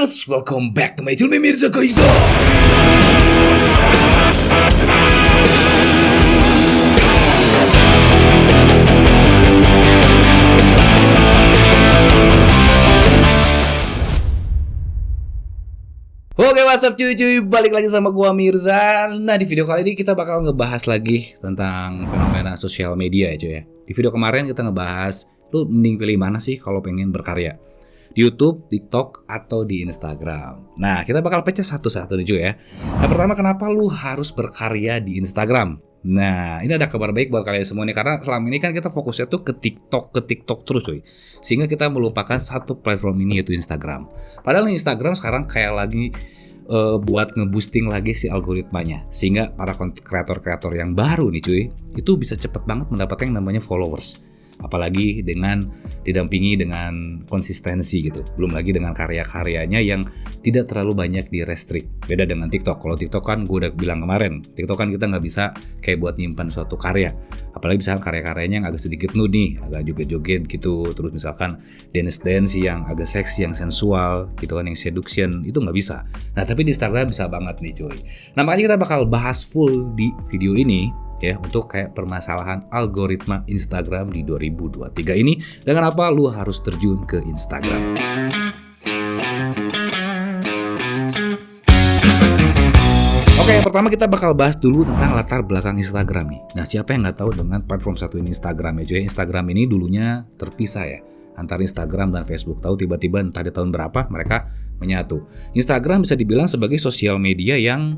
Gamers, welcome back to my channel Mirza Kaiza. Oke, what's up cuy, balik lagi sama gua Mirza. Nah, di video kali ini kita bakal ngebahas lagi tentang fenomena sosial media ya cuy ya. Di video kemarin kita ngebahas, lu mending pilih mana sih kalau pengen berkarya? Di YouTube, TikTok, atau di Instagram. Nah, kita bakal pecah satu-satu nih cuy ya. Yang pertama, kenapa lu harus berkarya di Instagram? Nah, ini ada kabar baik buat kalian semua nih, karena selama ini kan kita fokusnya tuh ke TikTok terus cuy. Sehingga kita melupakan satu platform ini, yaitu Instagram. Padahal Instagram sekarang kayak lagi buat ngeboosting lagi si algoritmanya. Sehingga para kreator-kreator yang baru nih cuy, itu bisa cepet banget mendapatkan yang namanya followers. Apalagi dengan didampingi dengan konsistensi gitu. Belum lagi dengan karya-karyanya yang tidak terlalu banyak direstrik. Beda dengan TikTok. Kalau TikTok kan gue udah bilang kemarin, TikTok kan kita nggak bisa kayak buat nyimpan suatu karya. Apalagi misalkan karya-karyanya yang agak sedikit nude nih, agak joget-joget gitu. Terus misalkan dance-dance yang agak seksi, yang sensual gitu kan, yang seduction, itu nggak bisa. Nah tapi di Instagram bisa banget nih cuy. Nah makanya kita bakal bahas full di video ini ya, untuk kayak permasalahan algoritma Instagram di 2023 ini dan kenapa lu harus terjun ke Instagram. Oke, yang pertama kita bakal bahas dulu tentang latar belakang Instagram nih. Nah, siapa yang nggak tahu dengan platform satu ini Instagram ya cuy. Instagram ini dulunya terpisah ya antara Instagram dan Facebook. Tahu tiba-tiba entah di tahun berapa mereka menyatu. Instagram bisa dibilang sebagai sosial media yang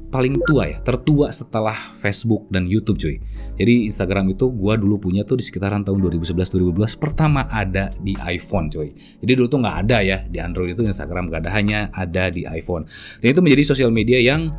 paling tua ya, tertua setelah Facebook dan YouTube cuy. Jadi Instagram itu gua dulu punya tuh di sekitaran tahun 2011-2012, pertama ada di iPhone cuy. Jadi dulu tuh nggak ada ya di Android itu Instagram, nggak ada, hanya ada di iPhone. Dan itu menjadi sosial media yang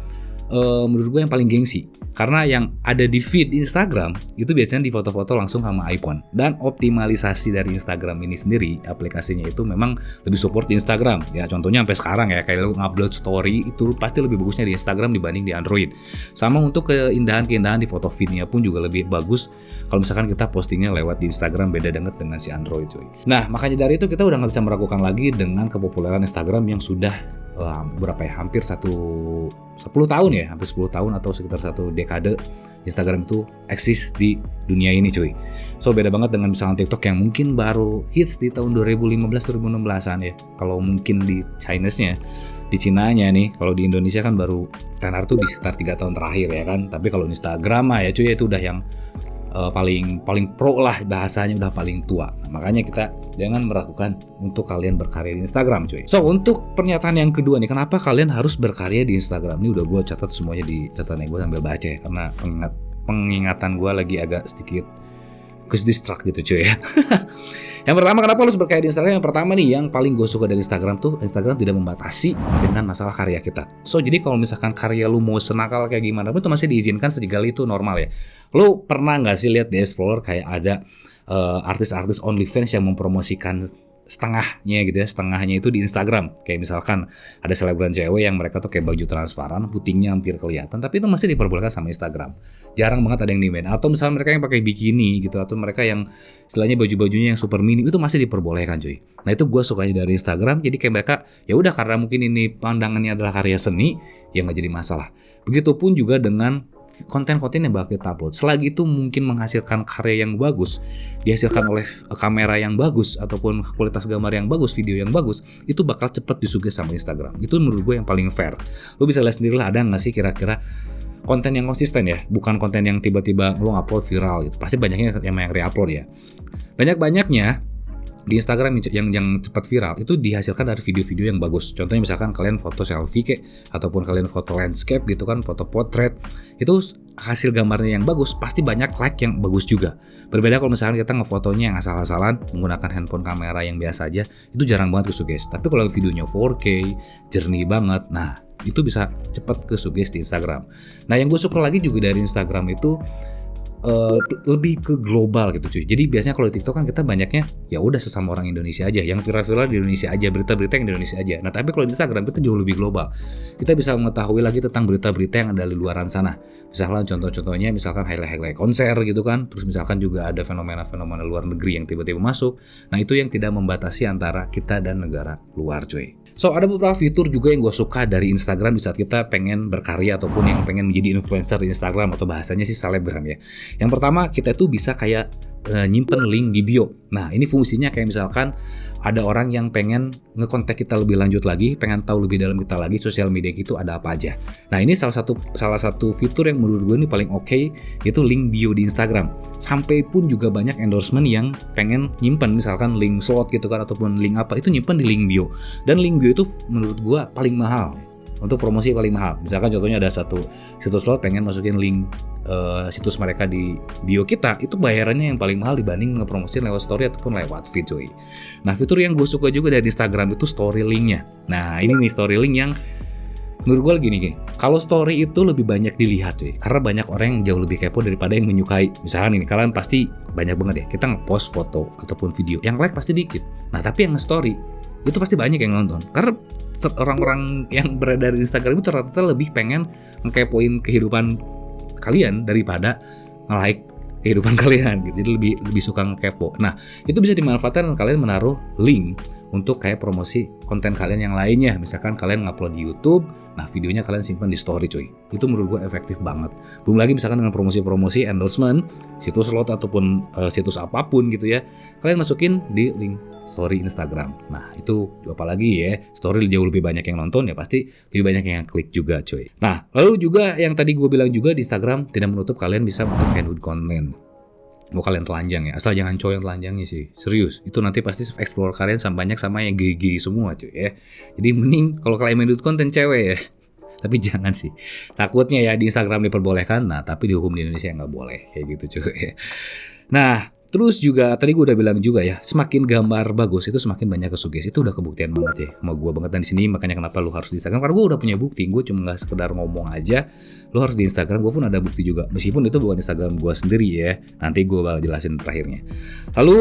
menurut gue yang paling gengsi, karena yang ada di feed Instagram itu biasanya di foto-foto langsung sama iPhone. Dan optimalisasi dari Instagram ini sendiri, aplikasinya itu memang lebih support di Instagram ya. Contohnya sampai sekarang ya, kayak lu ngupload story itu pasti lebih bagusnya di Instagram dibanding di Android. Sama untuk keindahan-keindahan di foto feednya pun juga lebih bagus kalau misalkan kita postingnya lewat di Instagram, beda banget dengan si Android cuy. Nah makanya dari itu kita udah nggak bisa meragukan lagi dengan kepopuleran Instagram yang sudah berapa ya, hampir 10 tahun ya, hampir 10 tahun atau sekitar 1 dekade Instagram itu eksis di dunia ini cuy. So beda banget dengan misalnya TikTok yang mungkin baru hits di tahun 2015-2016an ya. Kalau mungkin di Chinese-nya, di Cinanya nih, kalau di Indonesia kan baru tenar tuh di sekitar 3 tahun terakhir ya kan. Tapi kalau Instagram ya cuy, itu udah yang paling pro lah, bahasanya udah paling tua. Nah, makanya kita jangan meragukan untuk kalian berkarya di Instagram cuy. So untuk pernyataan yang kedua nih, kenapa kalian harus berkarya di Instagram, ini udah gue catat semuanya di catatan gue sambil baca ya, karena pengingatan gue lagi agak sedikit distract gitu cuy ya. Yang pertama, kenapa harus berkarya di Instagram? Yang pertama nih, yang paling gue suka dari Instagram tuh, Instagram tidak membatasi dengan masalah karya kita. So jadi kalau misalkan karya lu mau senakal kayak gimana pun itu masih diizinkan, sekali itu normal ya. Lu pernah nggak sih lihat di Explorer kayak ada artis-artis OnlyFans yang mempromosikan setengahnya gitu ya, setengahnya itu di Instagram. Kayak misalkan ada selebgram cewek yang mereka tuh kayak baju transparan, putingnya hampir kelihatan, tapi itu masih diperbolehkan sama Instagram. Jarang banget ada yang demand. Atau misalnya mereka yang pakai bikini gitu, atau mereka yang istilahnya baju-bajunya yang super mini, itu masih diperbolehkan cuy. Nah itu gue sukanya dari Instagram. Jadi kayak mereka ya udah, karena mungkin ini pandangannya adalah karya seni, ya nggak jadi masalah. Begitupun juga dengan konten-konten yang bakal kita upload, selagi itu mungkin menghasilkan karya yang bagus, dihasilkan oleh kamera yang bagus ataupun kualitas gambar yang bagus, video yang bagus, itu bakal cepet disuges sama Instagram. Itu menurut gue yang paling fair. Lu bisa lihat sendiri lah, ada nggak sih kira-kira konten yang konsisten ya, bukan konten yang tiba-tiba lu upload viral gitu. Pasti banyaknya yang re-upload ya. Banyak-banyaknya di Instagram yang cepat viral itu dihasilkan dari video-video yang bagus. Contohnya misalkan kalian foto selfie ataupun kalian foto landscape gitu kan, foto portrait, itu hasil gambarnya yang bagus, pasti banyak like yang bagus juga. Berbeda kalau misalkan kita ngefotonya yang asal-asalan menggunakan handphone kamera yang biasa aja, itu jarang banget kesuges. Tapi kalau videonya 4K, jernih banget, nah itu bisa cepat kesuges di Instagram. Nah yang gue suka lagi juga dari Instagram itu lebih ke global gitu cuy. Jadi biasanya kalau di TikTok kan kita banyaknya ya udah sesama orang Indonesia aja, yang viral-viral di Indonesia aja, berita-berita yang di Indonesia aja. Nah tapi kalau di Instagram kita jauh lebih global. Kita bisa mengetahui lagi tentang berita-berita yang ada di luaran sana. Misalkan contoh-contohnya misalkan highlight konser gitu kan. Terus misalkan juga ada fenomena-fenomena luar negeri yang tiba-tiba masuk. Nah itu yang tidak membatasi antara kita dan negara luar cuy. So ada beberapa fitur juga yang gue suka dari Instagram di saat kita pengen berkarya ataupun yang pengen menjadi influencer di Instagram atau bahasanya sih selebgram ya. Yang pertama kita tuh bisa kayak nyimpen link di bio. Nah ini fungsinya kayak misalkan ada orang yang pengen ngekontak kita lebih lanjut lagi, pengen tahu lebih dalam kita lagi sosial media gitu ada apa aja. Nah ini salah satu fitur yang menurut gue ini paling oke, yaitu link bio di Instagram. Sampai pun juga banyak endorsement yang pengen nyimpen misalkan link slot gitu kan ataupun link apa itu nyimpen di link bio. Dan link bio itu menurut gue paling mahal. Untuk promosi paling mahal. Misalkan contohnya ada satu situs slot pengen masukin link situs mereka di bio kita, itu bayarannya yang paling mahal dibanding ngepromosin lewat story ataupun lewat feed cuy. Nah fitur yang gue suka juga dari Instagram itu story linknya. Nah ini nih story link yang menurut gue gini, kalau story itu lebih banyak dilihat cuy, karena banyak orang yang jauh lebih kepo daripada yang menyukai. Misalkan ini kalian pasti banyak banget ya, kita ngepost foto ataupun video, yang like pasti dikit. Nah tapi yang nge-story itu pasti banyak yang nonton, karena orang-orang yang berada di Instagram itu ternyata lebih pengen ngekepoin kehidupan kalian daripada nge-like kehidupan kalian gitu. Jadi lebih suka ngekepo. Nah, itu bisa dimanfaatkan dan kalian menaruh link untuk kayak promosi konten kalian yang lainnya. Misalkan kalian ngupload di YouTube, nah videonya kalian simpan di story cuy. Itu menurut gue efektif banget. Belum lagi misalkan dengan promosi-promosi endorsement, situs slot ataupun situs apapun gitu ya. Kalian masukin di link story Instagram. Nah itu apalagi ya, story jauh lebih banyak yang nonton ya pasti lebih banyak yang klik juga cuy. Nah lalu juga yang tadi gue bilang juga di Instagram tidak menutup kalian bisa untuk nude content. Mau kalian telanjang ya, asal jangan cowok yang telanjangnya sih, serius. Itu nanti pasti explore kalian sama banyak sama yang gay semua cuy ya. Jadi mending kalau kalian main nude content cewek ya. Tapi jangan sih, takutnya ya di Instagram diperbolehkan, nah tapi dihukum di Indonesia nggak boleh kayak gitu cuy. Nah terus juga tadi gue udah bilang juga ya, semakin gambar bagus itu semakin banyak kesugesti. Itu udah kebuktian banget ya sama gue banget dan di sini, makanya kenapa lu harus di Instagram, karena gue udah punya bukti. Gue cuma nggak sekedar ngomong aja, lu harus di Instagram. Gue pun ada bukti juga, meskipun itu bukan Instagram gue sendiri ya. Nanti gue bakal jelasin terakhirnya. Lalu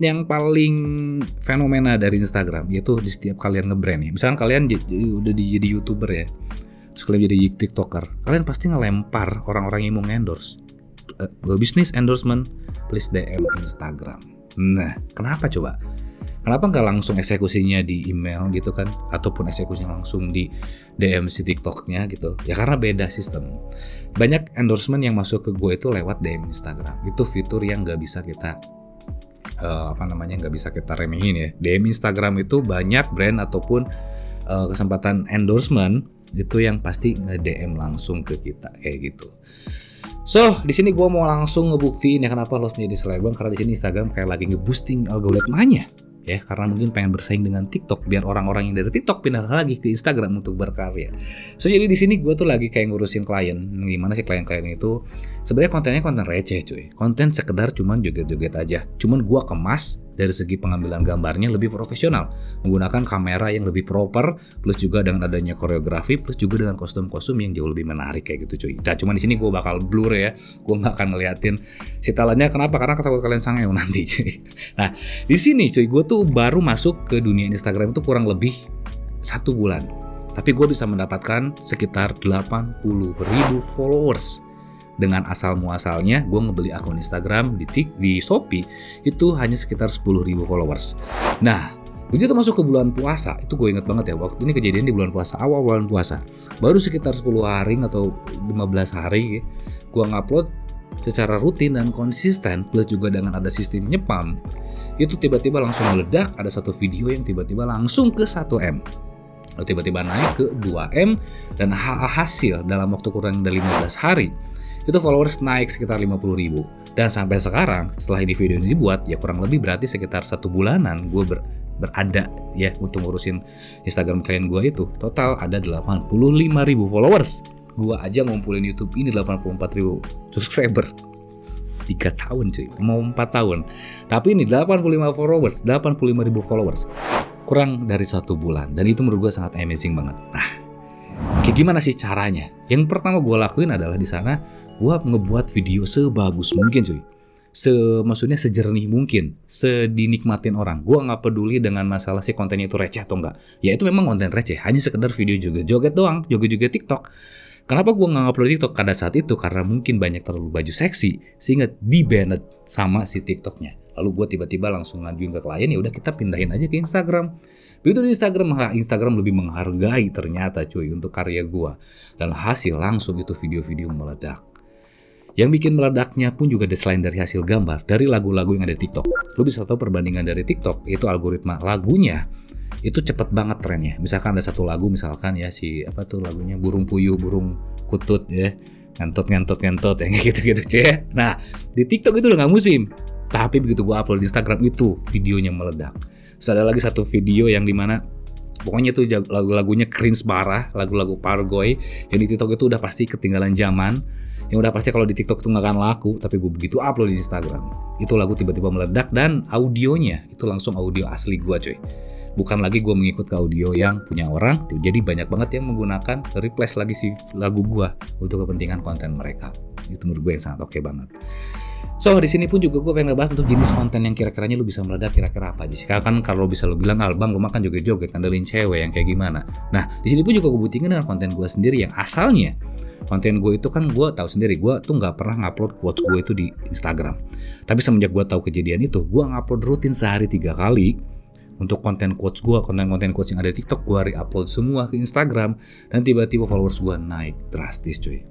yang paling fenomena dari Instagram yaitu di setiap kalian nge-brand ya. Misalkan kalian udah jadi YouTuber ya, terus kalian jadi TikToker, kalian pasti ngelempar orang-orang yang mau endorse. Bisnis endorsement, please DM Instagram. Nah, kenapa coba? Kenapa nggak langsung eksekusinya di email gitu kan? Ataupun eksekusinya langsung di DM si TikToknya gitu? Ya karena beda sistem. Banyak endorsement yang masuk ke gue itu lewat DM Instagram. Itu fitur yang nggak bisa kita nggak bisa kita remehin ya. DM Instagram itu banyak brand ataupun kesempatan endorsement itu yang pasti nge-DM langsung ke kita kayak gitu. So, di sini gue mau langsung ngebuktiin ya kenapa lo harus menjadi selebgram, karena di sini Instagram kayak lagi nge-boosting algoritmanya ya, karena mungkin pengen bersaing dengan TikTok biar orang-orang yang dari TikTok pindah lagi ke Instagram untuk berkarya. So, jadi di sini gue tuh lagi kayak ngurusin klien. Gimana sih klien-klien itu? Sebenarnya kontennya konten receh cuy. Konten sekedar cuman joget-joget aja. Cuman gue kemas dari segi pengambilan gambarnya lebih profesional, menggunakan kamera yang lebih proper, plus juga dengan adanya koreografi, plus juga dengan kostum-kostum yang jauh lebih menarik kayak gitu cuy. Nah, cuman di sini gue bakal blur ya, gue nggak akan ngeliatin si talentnya. Kenapa? Karena takut kalian sangew nanti cuy. Nah, di sini cuy, gue tuh baru masuk ke dunia Instagram itu kurang lebih 1 bulan, tapi gue bisa mendapatkan sekitar 80.000 followers. Dengan asal muasalnya gue ngebeli akun Instagram di Shopee itu hanya sekitar 10.000 followers. Nah, begitu masuk ke bulan puasa, itu gue inget banget ya, waktu ini kejadian di bulan puasa, awal bulan puasa. Baru sekitar 10 hari atau 15 hari gue ngupload secara rutin dan konsisten, plus juga dengan ada sistem nyepam. Itu tiba-tiba langsung meledak, ada satu video yang tiba-tiba langsung ke 1M. Lalu tiba-tiba naik ke 2M, dan hasil dalam waktu kurang dari 15 hari itu followers naik sekitar 50.000. Dan sampai sekarang setelah ini video ini dibuat ya kurang lebih berarti sekitar 1 bulanan gue berada ya untuk ngurusin Instagram klien gue itu. Total ada 85.000 followers. Gue aja ngumpulin YouTube ini 84.000 subscriber 3 tahun cuy, mau 4 tahun. Tapi ini 85.000 followers kurang dari 1 bulan, dan itu menurut gue sangat amazing banget. Nah, kayak Gimana sih caranya? Yang pertama gue lakuin adalah di sana gue ngebuat video sebagus mungkin cuy. Maksudnya sejernih mungkin, sedinikmatin orang. Gue nggak peduli dengan masalah si kontennya itu receh atau enggak. Ya itu memang konten receh, hanya sekedar video joget-joget doang, joget-joget TikTok. Kenapa gue nggak upload TikTok pada saat itu? Karena mungkin banyak terlalu baju seksi sehingga di-banned sama si TikToknya. Lalu gue tiba-tiba langsung ngajuin ke klien, ya udah kita pindahin aja ke Instagram. Begitu di Instagram lebih menghargai ternyata cuy untuk karya gue. Dan hasil langsung itu video-video meledak. Yang bikin meledaknya pun juga selain dari hasil gambar, dari lagu-lagu yang ada di TikTok. Lu bisa tahu perbandingan dari TikTok, itu algoritma lagunya itu cepet banget trennya. Misalkan ada satu lagu, misalkan ya lagunya burung puyuh, burung kutut ya, ngantot yang gitu-gitu cuy. Nah di TikTok itu udah nggak musim, tapi begitu gue upload di Instagram itu videonya meledak. Terus ada lagi satu video yang dimana pokoknya tuh lagu-lagunya cringe parah, lagu-lagu Pargoy yang di TikTok itu udah pasti ketinggalan zaman, yang udah pasti kalau di TikTok itu nggak akan laku, tapi gue begitu upload di Instagram, itu lagu tiba-tiba meledak dan audionya itu langsung audio asli gue cuy. Bukan lagi gue mengikut ke audio yang punya orang, jadi banyak banget yang menggunakan replace lagi si lagu gue untuk kepentingan konten mereka. Itu menurut gue yang sangat oke banget. So di sini pun juga gue pengen ngebahas untuk jenis konten yang kira-kiranya lu bisa meledak kira-kira apa aja sih. Kan kalau bisa lu bilang Bang lu makan joget-joget ngandelin cewek yang kayak gimana. Nah di sini pun juga gue buktikan dengan konten gue sendiri yang asalnya konten gue itu kan gue tahu sendiri gue tuh nggak pernah ngupload quotes gue itu di Instagram. Tapi semenjak gue tahu kejadian itu, gue ngupload rutin sehari 3 kali. Untuk konten quotes gue, konten quotes yang ada di TikTok gue re-upload semua ke Instagram dan tiba-tiba followers gue naik drastis cuy.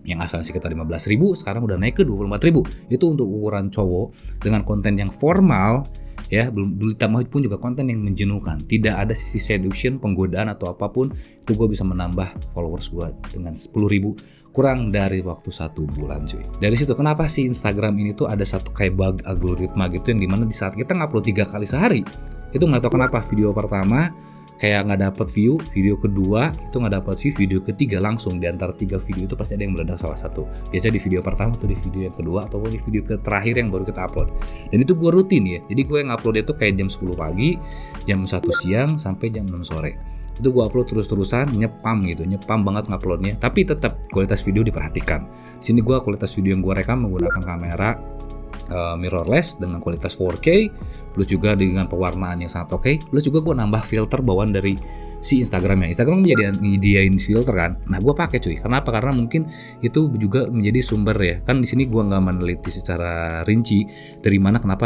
Yang asalnya sekitar 15.000 sekarang udah naik ke 24.000. Itu untuk ukuran cowok dengan konten yang formal ya, belum ditambah pun juga konten yang menjenuhkan. Tidak ada sisi seduction, penggodaan atau apapun, itu gue bisa menambah followers gue dengan 10.000 kurang dari waktu 1 bulan cuy. Dari situ kenapa sih Instagram ini tuh ada satu kayak bug algoritma gitu yang dimana di saat kita ngupload 3 kali sehari itu nggak tahu kenapa video pertama kayak nggak dapet view, video kedua itu nggak dapet view, video ketiga langsung di antara 3 video itu pasti ada yang meledak salah satu. Biasanya di video pertama atau di video yang kedua ataupun di video terakhir yang baru kita upload. Dan itu gue rutin ya. Jadi gue ngupload itu kayak jam 10 pagi, jam 1 siang sampai jam 6 sore. Itu gue upload terus-terusan, nyepam banget nguploadnya. Tapi tetap kualitas video diperhatikan. Di sini gue kualitas video yang gue rekam menggunakan kamera mirrorless dengan kualitas 4K, plus juga dengan pewarnaan yang sangat oke, plus juga gue nambah filter bawaan dari si Instagramnya. Instagram menyediain filter kan, nah gue pakai cuy. Kenapa? Karena mungkin itu juga menjadi sumber ya. Kan di sini gue nggak meneliti secara rinci dari mana, kenapa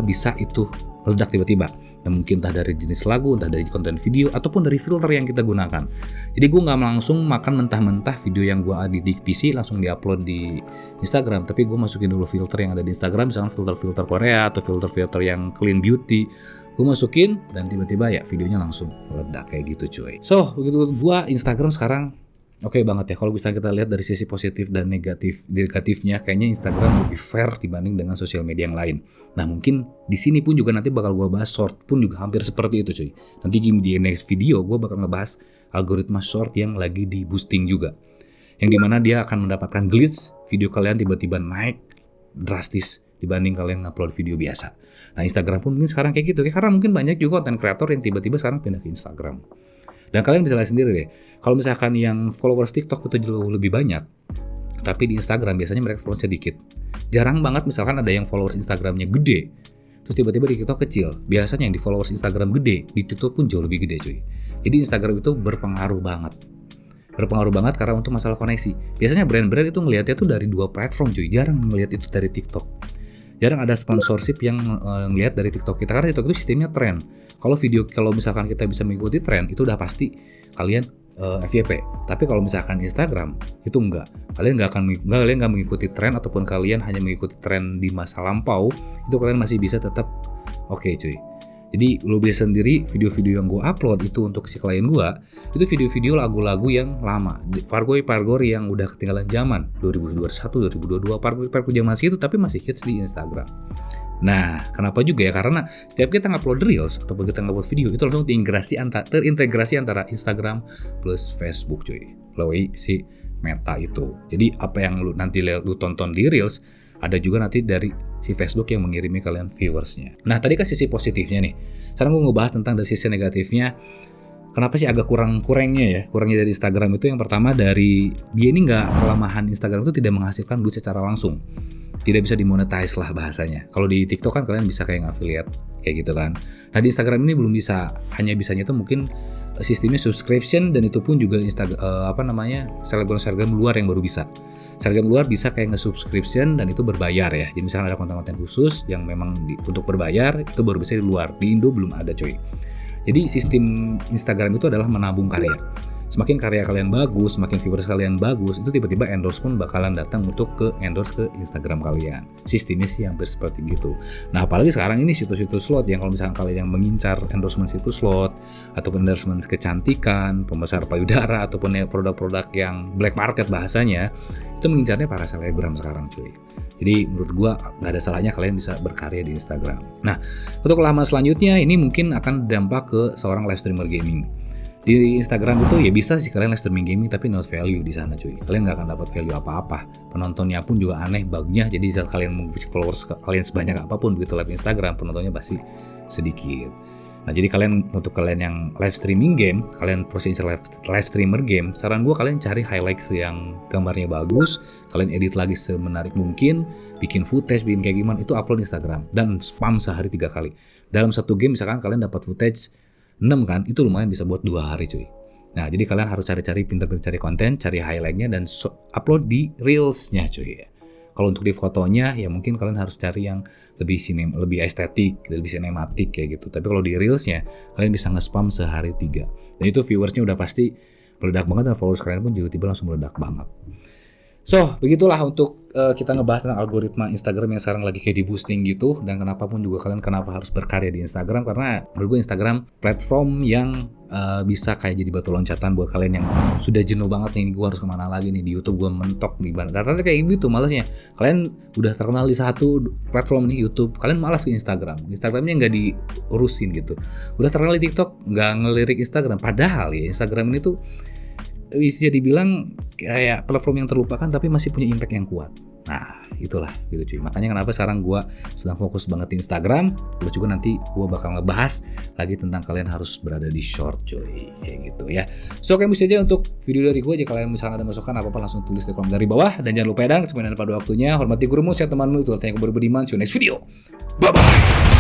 bisa itu meledak tiba-tiba. Nah, mungkin entah dari jenis lagu, entah dari konten video, ataupun dari filter yang kita gunakan. Jadi gue nggak langsung makan mentah-mentah video yang gue edit di PC langsung diupload di Instagram, tapi gue masukin dulu filter yang ada di Instagram, misalkan filter-filter Korea atau filter-filter yang clean beauty. Gue masukin dan tiba-tiba ya videonya langsung meledak kayak gitu cuy. So begitu gue Instagram sekarang oke banget ya. Kalau bisa kita lihat dari sisi positif dan negatifnya, kayaknya Instagram lebih fair dibanding dengan sosial media yang lain. Nah mungkin di sini pun juga nanti bakal gue bahas short pun juga hampir seperti itu cuy. Nanti di next video gue bakal ngebahas algoritma short yang lagi di boosting juga, yang dimana dia akan mendapatkan glitch, video kalian tiba-tiba naik drastis dibanding kalian ngupload video biasa. Nah Instagram pun mungkin sekarang kayak gitu, karena mungkin banyak juga konten kreator yang tiba-tiba sekarang pindah ke Instagram. Dan kalian bisa lihat sendiri deh, kalau misalkan yang followers TikTok itu jauh lebih banyak, tapi di Instagram biasanya mereka followersnya dikit. Jarang banget misalkan ada yang followers Instagramnya gede, terus tiba-tiba di TikTok kecil. Biasanya yang di followers Instagram gede, di TikTok pun jauh lebih gede cuy. Jadi Instagram itu berpengaruh banget karena untuk masalah koneksi. Biasanya brand-brand itu ngelihatnya tuh dari 2 platform cuy, jarang ngelihat itu dari TikTok. Jarang ada sponsorship yang ngelihat dari TikTok kita, karena TikTok itu sistemnya tren. Kalau misalkan kita bisa mengikuti tren, itu udah pasti kalian FYP. Tapi kalau misalkan Instagram itu enggak. Kalian nggak mengikuti tren, ataupun kalian hanya mengikuti tren di masa lampau, itu kalian masih bisa tetap oke cuy. Jadi lo bisa sendiri video-video yang gue upload itu untuk si klien gue, itu video-video lagu-lagu yang lama, Pargoy yang udah ketinggalan zaman 2021, 2022, Pargoy zaman segitu tapi masih hits di Instagram. Nah, kenapa juga ya? Karena setiap kita ngupload reels ataupun kita ngupload video itu langsung terintegrasi antara Instagram plus Facebook cuy, melalui si Meta itu. Jadi apa yang lu nanti lu tonton di reels, ada juga nanti dari si Facebook yang mengirimi kalian viewersnya. Nah tadi kan sisi positifnya nih. Sekarang gue ngebahas tentang dari sisi negatifnya. kenapa sih agak kurangnya dari Instagram itu yang pertama dari dia ini kelemahan Instagram itu tidak menghasilkan duit secara langsung. Tidak bisa dimonetize lah bahasanya. Kalau di TikTok kan kalian bisa kayak affiliate kayak gitu kan. Nah di Instagram ini belum bisa, hanya bisanya itu mungkin sistemnya subscription, dan itu pun juga selebgram luar yang baru bisa. Selebgram luar bisa kayak nge-subscription dan itu berbayar ya. Jadi misalkan ada konten-konten khusus yang memang untuk berbayar, itu baru bisa di luar. Di Indo belum ada coy. Jadi sistem Instagram itu adalah menabung karya. Semakin karya kalian bagus, semakin viewers kalian bagus, itu tiba-tiba endorsement bakalan datang untuk endorse ke Instagram kalian. Sistemnya sih hampir seperti gitu. Nah apalagi sekarang ini situs-situs slot yang kalau misalkan kalian yang mengincar endorsement situs slot ataupun endorsement kecantikan, pembesar payudara ataupun produk-produk yang black market bahasanya, itu mengincarnya para selebgram sekarang cuy. Jadi menurut gua nggak ada salahnya kalian bisa berkarya di Instagram. Nah untuk lama selanjutnya ini mungkin akan dampak ke seorang live streamer gaming. Di Instagram itu ya bisa sih kalian live streaming gaming tapi not value di sana cuy. Kalian nggak akan dapat value apa-apa. Penontonnya pun juga aneh bugnya. Jadi saat kalian mengisi followers kalian sebanyak apapun begitu live Instagram, penontonnya pasti sedikit. Nah jadi untuk kalian yang live streaming game, kalian profesional live streamer game, saran gue kalian cari highlights yang gambarnya bagus, kalian edit lagi semenarik mungkin, bikin footage, bikin kayak gimana, itu upload Instagram dan spam sehari 3 kali. Dalam satu game misalkan kalian dapat footage 6 kan, itu lumayan bisa buat 2 hari cuy. Nah jadi kalian harus cari-cari, pintar-pintar cari konten, cari highlightnya dan upload di reelsnya cuy ya. Kalau untuk di fotonya ya mungkin kalian harus cari yang lebih estetik, lebih sinematik kayak gitu. Tapi kalau di reelsnya kalian bisa nge-spam sehari 3. Dan itu viewersnya udah pasti meledak banget dan followers kalian pun juga tiba langsung meledak banget. So, begitulah untuk kita ngebahas tentang algoritma Instagram yang sekarang lagi kayak di boosting gitu. Dan kenapa harus berkarya di Instagram, karena menurut gue Instagram platform yang bisa kayak jadi batu loncatan buat kalian yang sudah jenuh banget nih, gue harus kemana lagi nih, di YouTube gue mentok nih, rata-rata kayak gitu malasnya. Kalian udah terkenal di satu platform nih YouTube, kalian malas ke Instagramnya nggak diurusin gitu. Udah terkenal di TikTok, nggak ngelirik Instagram, padahal ya Instagram ini tuh bisa dibilang kayak platform yang terlupakan tapi masih punya impact yang kuat. Nah itulah gitu cuy. Makanya kenapa sekarang gue sedang fokus banget di Instagram. Terus juga nanti gue bakal ngebahas lagi tentang kalian harus berada di short cuy, kayak gitu ya. So kayak aja untuk video dari gue. Jika kalian misalnya ada masukan apa-apa langsung tulis di kolom dari bawah. Dan jangan lupa kesempatan pada waktunya, hormati gurumu, sehat temanmu, itu artinya aku berbudi. See you next video. Bye bye.